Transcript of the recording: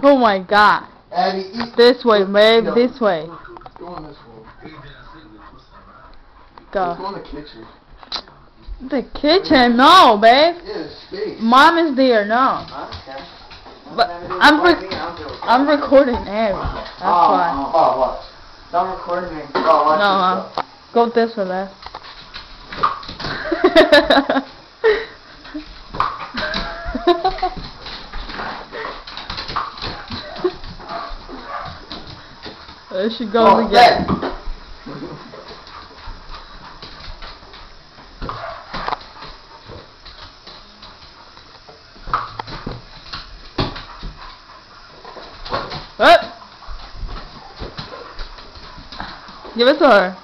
Oh my God. Abby, This way, babe. This way. Go in this way. Go. Let's go in the kitchen. The kitchen? No, babe. Yeah, space. Mom is there. No. Okay. But I'm recording Abby. That's why. Oh, what? Don't record me. Oh, watch No, this stuff. go this way, babe. There she goes again. What? Give it to her.